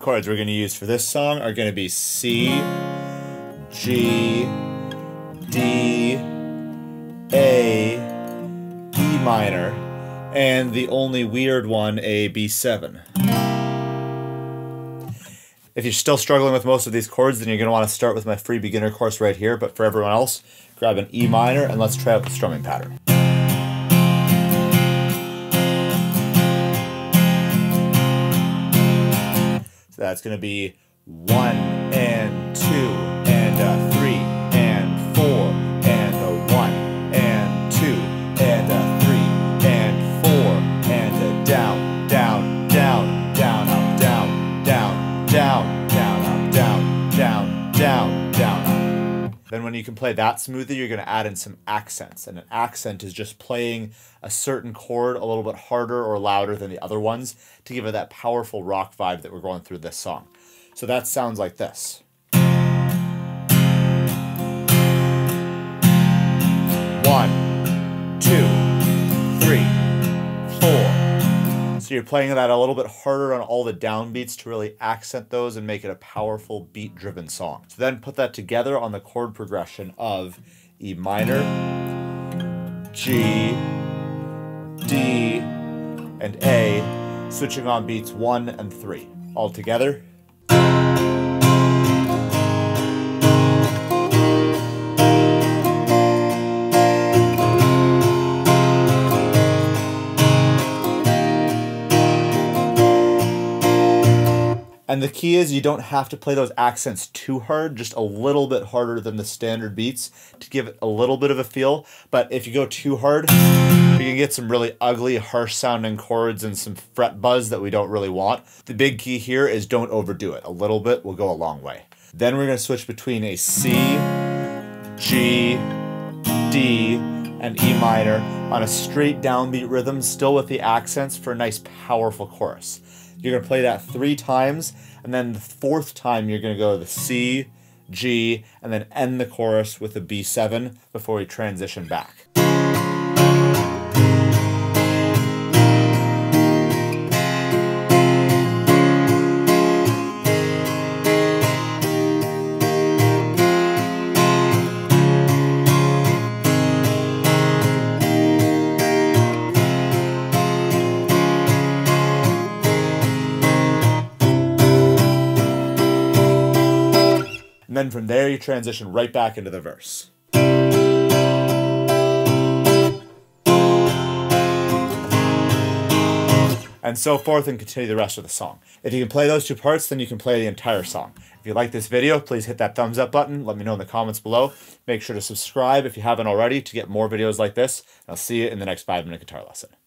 chords we're going to use for this song are going to be C, G, D, A, E minor, and the only weird one, a B7. If you're still struggling with most of these chords, then you're going to want to start with my free beginner course right here, but for everyone else, grab an E minor and let's try out the strumming pattern. So that's going to be 1 and 2 and 3 and 4 and 1 and 2 and 3 and 4 and down, down, down, down, up, down, down, down, down, up, down, down, down, down, up. Then when you can play that smoothly, you're going to add in some accents. And an accent is just playing a certain chord a little bit harder or louder than the other ones to give it that powerful rock vibe that we're going through this song. So that sounds like this. 1, 2, 3, 4. So you're playing that a little bit harder on all the downbeats to really accent those and make it a powerful beat-driven song. So then put that together on the chord progression of E minor, G, D, and A, switching on beats 1 and 3. All together. And the key is you don't have to play those accents too hard, just a little bit harder than the standard beats to give it a little bit of a feel. But if you go too hard, you can get some really ugly, harsh sounding chords and some fret buzz that we don't really want. The big key here is don't overdo it. A little bit will go a long way. Then we're going to switch between a C, G, D, and E minor on a straight downbeat rhythm, still with the accents for a nice powerful chorus. You're going to play that 3 times, and then the 4th time you're going to go to the C, G, and then end the chorus with a B7 before we transition back. And then from there, you transition right back into the verse. And so forth, and continue the rest of the song. If you can play those 2 parts, then you can play the entire song. If you like this video, please hit that thumbs up button. Let me know in the comments below. Make sure to subscribe if you haven't already to get more videos like this. I'll see you in the next 5-minute guitar lesson.